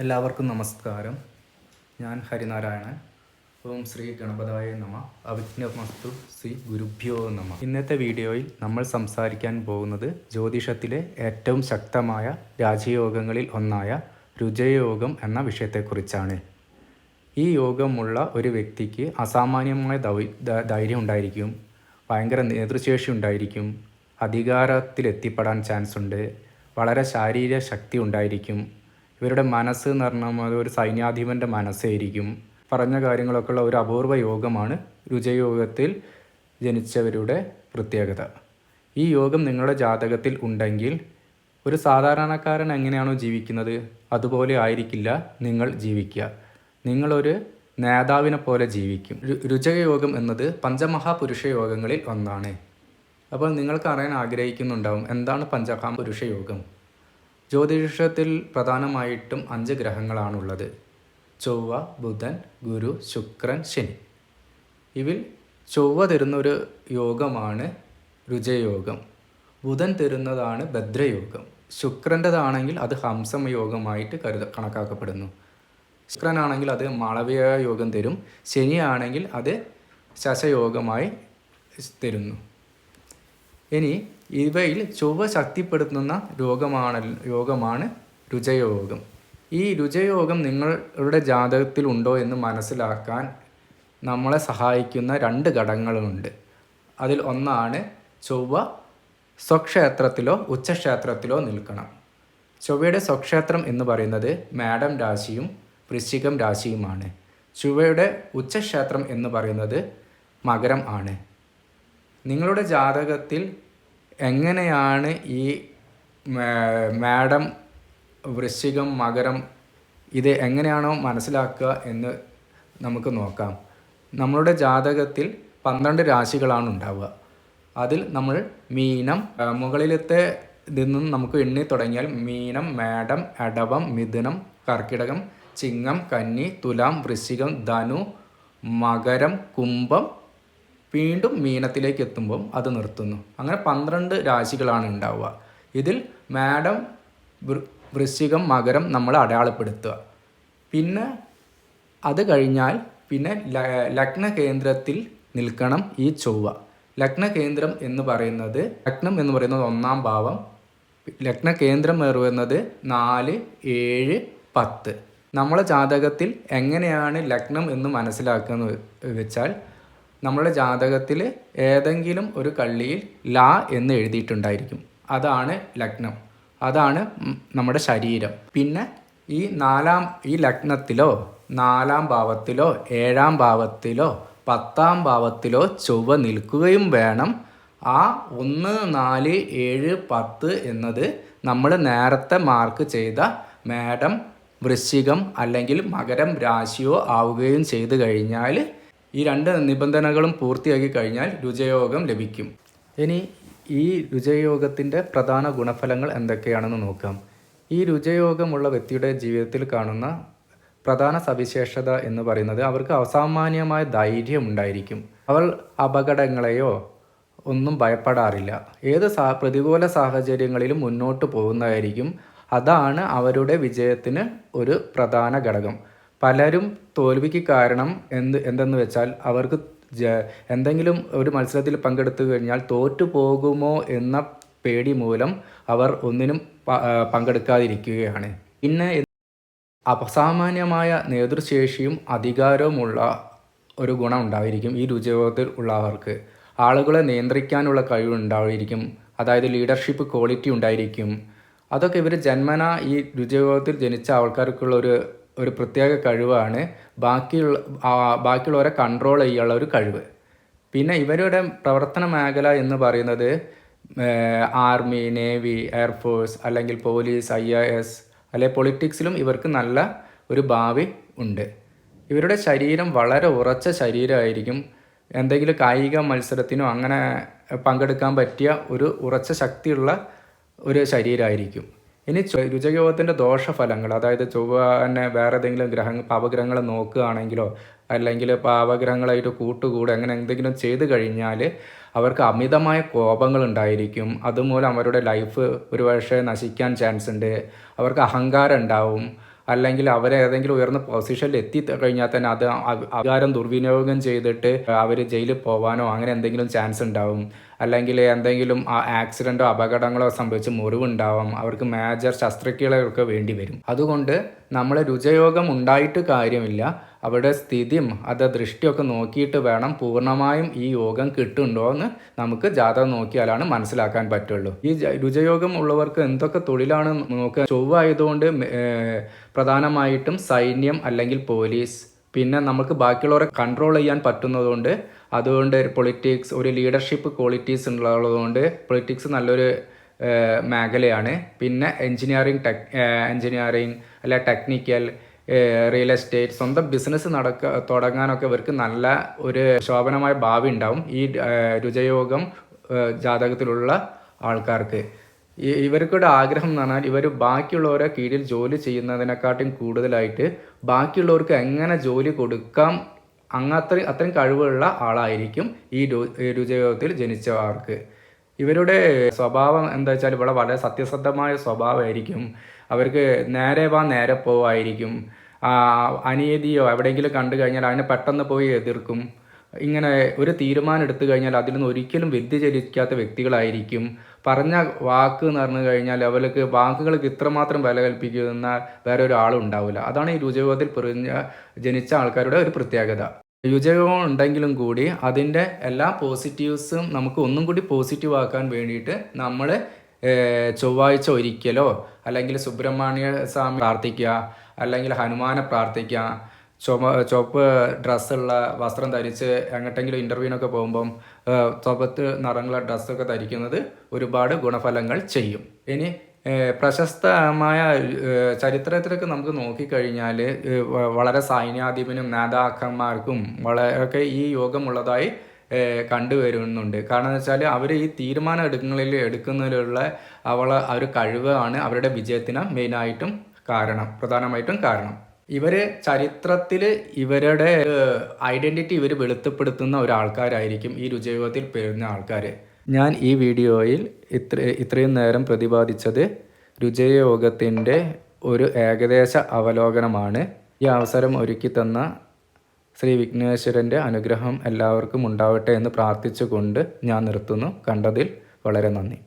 എല്ലാവർക്കും നമസ്കാരം. ഞാൻ ഹരിനാരായണൻ. ഓം ശ്രീ ഗണപതായ നമ. അവിഘ്നമസ്തു. ശ്രീ ഗുരുഭ്യോ നമ. ഇന്നത്തെ വീഡിയോയിൽ നമ്മൾ സംസാരിക്കാൻ പോകുന്നത് ജ്യോതിഷത്തിലെ ഏറ്റവും ശക്തമായ രാജയോഗങ്ങളിൽ ഒന്നായ രുജയോഗം എന്ന വിഷയത്തെക്കുറിച്ചാണ്. ഈ യോഗമുള്ള ഒരു വ്യക്തിക്ക് അസാമാന്യമായ ധൈര്യം ഉണ്ടായിരിക്കും, ഭയങ്കര നേതൃശേഷി ഉണ്ടായിരിക്കും, അധികാരത്തിലെത്തിപ്പെടാൻ ചാൻസ് ഉണ്ട്, വളരെ ശാരീരിക ശക്തി ഉണ്ടായിരിക്കും. ഇവരുടെ മനസ്സ് എന്ന് പറഞ്ഞാൽ ഒരു സൈന്യാധിപൻ്റെ മനസ്സായിരിക്കും. പറഞ്ഞ കാര്യങ്ങളൊക്കെ ഉള്ള ഒരു അപൂർവ യോഗമാണ് രുജയോഗത്തിൽ ജനിച്ചവരുടെ പ്രത്യേകത. ഈ യോഗം നിങ്ങളുടെ ജാതകത്തിൽ ഉണ്ടെങ്കിൽ ഒരു സാധാരണക്കാരൻ എങ്ങനെയാണോ ജീവിക്കുന്നത് അതുപോലെ ആയിരിക്കില്ല നിങ്ങൾ ജീവിക്കുക. നിങ്ങളൊരു നേതാവിനെ പോലെ ജീവിക്കും. രുജയോഗം എന്നത് പഞ്ചമഹാപുരുഷ യോഗങ്ങളിൽ ഒന്നാണ്. അപ്പോൾ നിങ്ങൾക്ക് അറിയാൻ ആഗ്രഹിക്കുന്നുണ്ടാവും, എന്താണ് പഞ്ചമഹാപുരുഷ യോഗം? ജ്യോതിഷത്തിൽ പ്രധാനമായിട്ടും 5 ഗ്രഹങ്ങളാണുള്ളത്: ചൊവ്വ, ബുധൻ, ഗുരു, ശുക്രൻ, ശനി. ഇതിൽ ചൊവ്വ തരുന്നൊരു യോഗമാണ് രുജയോഗം. ബുധൻ തരുന്നതാണ് ഭദ്രയോഗം. ശുക്രൻ്റെതാണെങ്കിൽ അത് ഹംസമ യോഗമായിട്ട് കണക്കാക്കപ്പെടുന്നു. ശുക്രനാണെങ്കിൽ അത് മാളവ്യ യോഗം തരും. ശനിയാണെങ്കിൽ അത് ശശയോഗമായി തരുന്നു. ഇനി ഇവയിൽ ചൊവ്വ ശക്തിപ്പെടുത്തുന്ന യോഗമാണ് രുജയോഗം. ഈ രുജയോഗം നിങ്ങളുടെ ജാതകത്തിൽ ഉണ്ടോ എന്ന് മനസ്സിലാക്കാൻ നമ്മളെ സഹായിക്കുന്ന 2 ഘടകങ്ങളുണ്ട്. അതിൽ ഒന്നാണ് ചൊവ്വ സ്വക്ഷേത്രത്തിലോ ഉച്ചക്ഷേത്രത്തിലോ നിൽക്കണം. ചൊവ്വയുടെ സ്വക്ഷേത്രം എന്ന് പറയുന്നത് മേടം രാശിയും വൃശ്ചികം രാശിയുമാണ്. ചൊവ്വയുടെ ഉച്ചക്ഷേത്രം എന്ന് പറയുന്നത് മകരം ആണ്. നിങ്ങളുടെ ജാതകത്തിൽ എങ്ങനെയാണ് ഈ മേടം, വൃശ്ചികം, മകരം ഇത് എങ്ങനെയാണോ മനസ്സിലാക്കുക എന്ന് നമുക്ക് നോക്കാം. നമ്മളുടെ ജാതകത്തിൽ 12 രാശികളാണ് ഉണ്ടാവുക. അതിൽ നമ്മൾ മീനം, മുകളിലത്തെ നിന്നും നമുക്ക് എണ്ണി തുടങ്ങിയാൽ മീനം, മേടം, എടവം, മിഥുനം, കർക്കിടകം, ചിങ്ങം, കന്നി, തുലാം, വൃശ്ചികം, ധനു, മകരം, കുംഭം, വീണ്ടും മീനത്തിലേക്ക് എത്തുമ്പം അത് നിർത്തുന്നു. അങ്ങനെ 12 രാശികളാണ് ഉണ്ടാവുക. ഇതിൽ മേടം, വൃശ്ചികം, മകരം നമ്മൾ അടയാളപ്പെടുത്തുക. പിന്നെ അത് കഴിഞ്ഞാൽ പിന്നെ ലഗ്ന കേന്ദ്രത്തിൽ നിൽക്കണം ഈ ചൊവ്വ. ലഗ്നം എന്ന് പറയുന്നത് 1-ാം ഭാവം. ലഗ്ന കേന്ദ്രം വരുന്നത് 4, 7, 10. നമ്മളെ ജാതകത്തിൽ എങ്ങനെയാണ് ലഗ്നം എന്ന് മനസ്സിലാക്കുന്നത് വെച്ചാൽ, നമ്മുടെ ജാതകത്തിൽ ഏതെങ്കിലും ഒരു കള്ളിയിൽ ലാ എന്ന് എഴുതിയിട്ടുണ്ടായിരിക്കും. അതാണ് ലഗ്നം, അതാണ് നമ്മുടെ ശരീരം. പിന്നെ ഈ ലഗ്നത്തിലോ 4-ാം ഭാവത്തിലോ 7-ാം ഭാവത്തിലോ 10-ാം ഭാവത്തിലോ ചൊവ്വ നിൽക്കുകയും വേണം. ആ 1, 4, 7, 10 എന്നത് നമ്മൾ നേരത്തെ മാർക്ക് ചെയ്ത മേടം, വൃശ്ചികം അല്ലെങ്കിൽ മകരം രാശിയോ ആവുകയും ചെയ്തു കഴിഞ്ഞാൽ, ഈ 2 നിബന്ധനകളും പൂർത്തിയാക്കി കഴിഞ്ഞാൽ രുജയോഗം ലഭിക്കും. ഇനി ഈ രുജയോഗത്തിൻ്റെ പ്രധാന ഗുണഫലങ്ങൾ എന്തൊക്കെയാണെന്ന് നോക്കാം. ഈ രുജയോഗമുള്ള വ്യക്തിയുടെ ജീവിതത്തിൽ കാണുന്ന പ്രധാന സവിശേഷത എന്ന് പറയുന്നത് അവർക്ക് അസാമാന്യമായ ധൈര്യം ഉണ്ടായിരിക്കും. അവർ അപകടങ്ങളെയോ ഒന്നും ഭയപ്പെടാറില്ല. ഏത് പ്രതികൂല സാഹചര്യങ്ങളിലും മുന്നോട്ട് പോകുന്നതായിരിക്കും. അതാണ് അവരുടെ വിജയത്തിന് ഒരു പ്രധാന ഘടകം. പലരും തോൽവിക്ക് കാരണം എന്തെന്ന് വെച്ചാൽ, അവർക്ക് എന്തെങ്കിലും ഒരു മത്സരത്തിൽ പങ്കെടുത്തു കഴിഞ്ഞാൽ തോറ്റു പോകുമോ എന്ന പേടി മൂലം അവർ ഒന്നിനും പങ്കെടുക്കാതിരിക്കുകയാണ്. പിന്നെ അസാമാന്യമായ നേതൃശേഷിയും അധികാരവുമുള്ള ഒരു ഗുണം ഉണ്ടായിരിക്കും ഈ രുജയോഗത്തിൽ ഉള്ളവർക്ക്. ആളുകളെ നിയന്ത്രിക്കാനുള്ള കഴിവുണ്ടായിരിക്കും. അതായത് ലീഡർഷിപ്പ് ക്വാളിറ്റി ഉണ്ടായിരിക്കും. അതൊക്കെ ഇവർ ജന്മന ഈ രുജയോഗത്തിൽ ജനിച്ച ആൾക്കാർക്കുള്ള ഒരു പ്രത്യേക കഴിവാണ്. ബാക്കിയുള്ളവരെ കൺട്രോൾ ചെയ്യാനുള്ള ഒരു കഴിവ്. പിന്നെ ഇവരുടെ പ്രവർത്തന മേഖല എന്ന് പറയുന്നത് ആർമി, നേവി, എയർഫോഴ്സ് അല്ലെങ്കിൽ പോലീസ്, IAS അല്ലെങ്കിൽ പൊളിറ്റിക്സിലും ഇവർക്ക് നല്ല ഒരു ഭാവി ഉണ്ട്. ഇവരുടെ ശരീരം വളരെ ഉറച്ച ശരീരമായിരിക്കും. എന്തെങ്കിലും കായിക മത്സരത്തിനോ അങ്ങനെ പങ്കെടുക്കാൻ പറ്റിയ ഒരു ഉറച്ച ശക്തിയുള്ള ഒരു ശരീരമായിരിക്കും. ഇനി രുജയോഗത്തിൻ്റെ ദോഷഫലങ്ങൾ, അതായത് ചൊവ്വനെ വേറെ ഏതെങ്കിലും പാപഗ്രഹങ്ങൾ നോക്കുകയാണെങ്കിലോ അല്ലെങ്കിൽ പാപഗ്രഹങ്ങളായിട്ട് കൂട്ടുകൂടെ അങ്ങനെ എന്തെങ്കിലും ചെയ്തു കഴിഞ്ഞാൽ അവർക്ക് അമിതമായ കോപങ്ങൾ ഉണ്ടായിരിക്കും. അതുമൂലം അവരുടെ ലൈഫ് ഒരു പക്ഷേ നശിക്കാൻ ചാൻസ് ഉണ്ട്. അവർക്ക് അഹങ്കാരം ഉണ്ടാവും. അല്ലെങ്കിൽ അവരേതെങ്കിലും ഉയർന്ന പൊസിഷനിൽ എത്തി കഴിഞ്ഞാൽ തന്നെ അത് അധികാരം ദുർവിനിയോഗം ചെയ്തിട്ട് അവർ ജയിലിൽ പോകാനോ അങ്ങനെ എന്തെങ്കിലും ചാൻസ് ഉണ്ടാവും. അല്ലെങ്കിൽ എന്തെങ്കിലും ആക്സിഡൻറ്റോ അപകടങ്ങളോ സംഭവിച്ച് മുറിവുണ്ടാവാം, അവർക്ക് മേജർ ശസ്ത്രക്രിയകളൊക്കെ വേണ്ടി വരും. അതുകൊണ്ട് നമ്മൾ രുചയോഗം ഉണ്ടായിട്ട് കാര്യമില്ല, അവിടെ സ്ഥിതിയും ദൃഷ്ടിയൊക്കെ നോക്കിയിട്ട് വേണം പൂർണ്ണമായും ഈ യോഗം കിട്ടുന്നുണ്ടോ എന്ന് നമുക്ക് ജാതകം നോക്കിയാലാണ് മനസ്സിലാക്കാൻ പറ്റുള്ളൂ. ഈ രുചയോഗം ഉള്ളവർക്ക് എന്തൊക്കെ തൊഴിലാണ് നോക്കുക? ചൊവ്വ ആയതുകൊണ്ട് പ്രധാനമായിട്ടും സൈന്യം അല്ലെങ്കിൽ പോലീസ്, പിന്നെ നമുക്ക് ബാക്കിയുള്ളവരെ കൺട്രോൾ ചെയ്യാൻ പറ്റുന്നതുകൊണ്ട് അതുകൊണ്ട് പൊളിറ്റിക്സ്, ഒരു ലീഡർഷിപ്പ് ക്വാളിറ്റീസ് ഉള്ളതുകൊണ്ട് പൊളിറ്റിക്സ് നല്ലൊരു മേഖലയാണ്. പിന്നെ എൻജിനീയറിംഗ് അല്ലെ ടെക്നിക്കൽ, റിയൽ എസ്റ്റേറ്റ്, സ്വന്തം ബിസിനസ് തുടങ്ങാനൊക്കെ ഇവർക്ക് നല്ല ഒരു ശോഭനമായ ഭാവി ഉണ്ടാവും ഈ രുചയോഗം ജാതകത്തിലുള്ള ആൾക്കാർക്ക്. ഇവർക്കൊരു ആഗ്രഹം എന്ന് പറഞ്ഞാൽ ഇവർ ബാക്കിയുള്ളവരെ കീഴിൽ ജോലി ചെയ്യുന്നതിനെക്കാട്ടും കൂടുതലായിട്ട് ബാക്കിയുള്ളവർക്ക് എങ്ങനെ ജോലി കൊടുക്കാം അത്രയും കഴിവുള്ള ആളായിരിക്കും ഈ രുചയോഗത്തിൽ ജനിച്ചവർക്ക്. ഇവരുടെ സ്വഭാവം എന്താ വെച്ചാൽ ഇവിടെ വളരെ സത്യസന്ധമായ സ്വഭാവമായിരിക്കും. അവർക്ക് നേരെ നേരെ പോവായിരിക്കും. അനീതിയോ എവിടെയെങ്കിലും കണ്ടു കഴിഞ്ഞാൽ അതിനെ പെട്ടെന്ന് പോയി എതിർക്കും. ഇങ്ങനെ ഒരു തീരുമാനം എടുത്തു കഴിഞ്ഞാൽ അതിൽ നിന്ന് ഒരിക്കലും വ്യതിചലിക്കാത്ത വ്യക്തികളായിരിക്കും. പറഞ്ഞ വാക്ക് എന്ന് പറഞ്ഞു കഴിഞ്ഞാൽ അവർക്ക് വാക്കുകൾക്ക് ഇത്രമാത്രം വില കൽപ്പിക്കുന്ന വേറെ ഒരാളും ഉണ്ടാവില്ല. അതാണ് ഈ രുചയോഗത്തിൽ ജനിച്ച ആൾക്കാരുടെ ഒരു പ്രത്യേകത. രുചയോഗം ഉണ്ടെങ്കിലും കൂടി അതിൻ്റെ എല്ലാ പോസിറ്റീവ്സും നമുക്ക് ഒന്നും കൂടി പോസിറ്റീവ് ആക്കാൻ വേണ്ടിയിട്ട് നമ്മൾ ചൊവ്വാഴ്ച ഒരിക്കലോ അല്ലെങ്കിൽ സുബ്രഹ്മണ്യ സ്വാമി പ്രാർത്ഥിക്കുക, അല്ലെങ്കിൽ ഹനുമാനെ പ്രാർത്ഥിക്കുക, ചുവപ്പ് ഡ്രസ്സുള്ള വസ്ത്രം ധരിച്ച് എങ്ങോട്ടെങ്കിലും ഇൻ്റർവ്യൂവിനൊക്കെ പോകുമ്പം ചുവപ്പ് നിറങ്ങളുള്ള ഡ്രസ്സൊക്കെ ധരിക്കുന്നത് ഒരുപാട് ഗുണഫലങ്ങൾ ചെയ്യും. ഇനി പ്രശസ്തമായ ചരിത്രത്തിലൊക്കെ നമുക്ക് നോക്കിക്കഴിഞ്ഞാൽ വളരെ സൈന്യാധിപനും നേതാക്കന്മാർക്കും വളരെയൊക്കെ ഈ യോഗമുള്ളതായി കണ്ടുവരുന്നുണ്ട്. കാരണം എന്ന് വെച്ചാൽ അവർ ഈ തീരുമാനം എടുക്കുന്നതിലുള്ള ഒരു കഴിവാണ് അവരുടെ വിജയത്തിന് മെയിനായിട്ടും പ്രധാനമായിട്ടും കാരണം. ഇവർ ചരിത്രത്തിൽ ഇവരുടെ ഐഡൻറ്റിറ്റി ഇവർ വെളിപ്പെടുത്തുന്ന ഒരാൾക്കാരായിരിക്കും ഈ രുചയോഗത്തിൽ പെരുന്ന ആൾക്കാർ. ഞാൻ ഈ വീഡിയോയിൽ ഇത്രയും നേരം പ്രതിപാദിച്ചത് രുചയോഗത്തിൻ്റെ ഒരു ഏകദേശ അവലോകനമാണ്. ഈ അവസരം ഒരുക്കി തന്ന ശ്രീ വിഘ്നേശ്വരൻ്റെ അനുഗ്രഹം എല്ലാവർക്കും ഉണ്ടാവട്ടെ എന്ന് പ്രാർത്ഥിച്ചുകൊണ്ട് ഞാൻ നിർത്തുന്നു. കണ്ടതിൽ വളരെ നന്ദി.